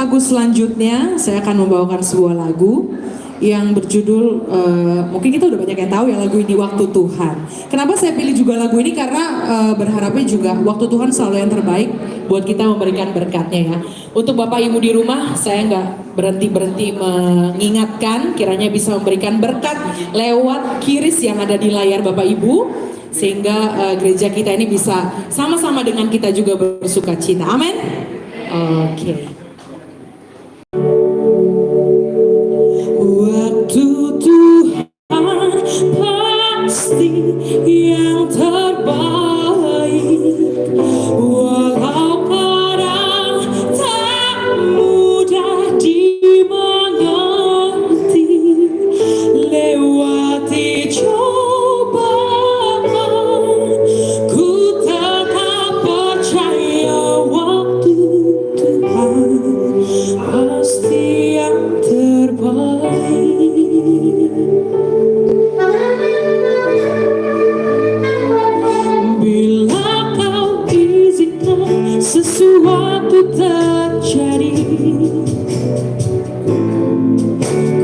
lagu selanjutnya saya akan membawakan sebuah lagu yang berjudul mungkin kita udah banyak yang tahu ya lagu ini, Waktu Tuhan. Kenapa saya pilih juga lagu ini? Karena berharapnya juga waktu Tuhan selalu yang terbaik buat kita memberikan berkatnya ya. Untuk Bapak Ibu di rumah, saya nggak berhenti mengingatkan kiranya bisa memberikan berkat lewat kiris yang ada di layar Bapak Ibu, sehingga gereja kita ini bisa sama-sama dengan kita juga bersuka cita. Amin. Oke. Waktu Tuhan pasti yang terbaik, walau kadang tak mudah dimengerti, lewati cobaan, ku tetap percaya waktu Tuhan pasti yang terbaik. Bila kau izinkan sesuatu terjadi,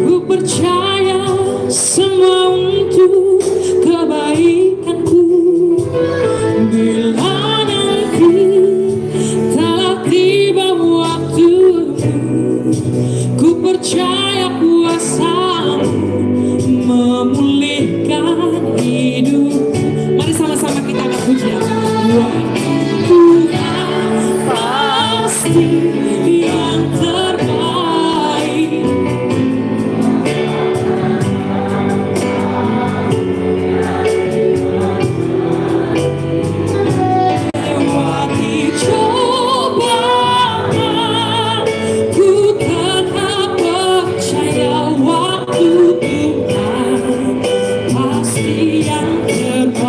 ku percaya semua untuk kebaikanku. Bila nanti telah tiba waktumu, ku percaya kuasa memulihkan hidup. Mari sama-sama kita angkat pujian. Tuhan pasti yang terbaik. Lewati cobaan, ku tetap percaya waktu Tuhan pasti yang terbaik.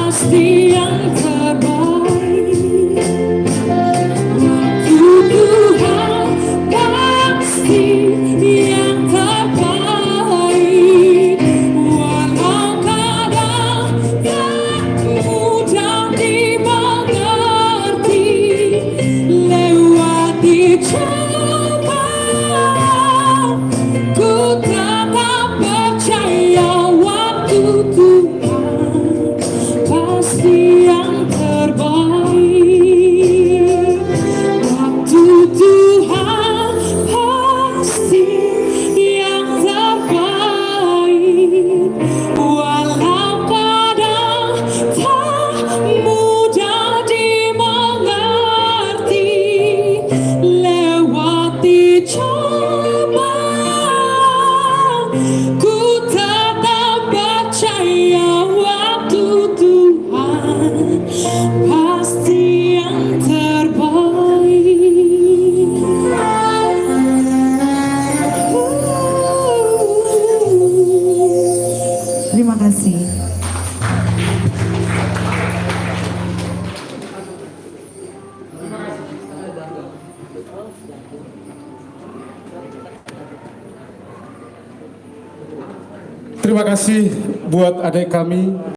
Pasti yang terbaik. Waktu Tuhan pasti yang terbaik, walau kadang tak mudah dimengerti, lewati cobaan, ku tetap percaya waktu Tuhan pasti yang terbaik. Waktu Tuhan pasti yang terbaik, walau kadang tak mudah dimengerti, lewati cobaan, ku tetap percaya waktu Tuhan pasti yang terbaik. Terima kasih. Terima kasih buat adik kami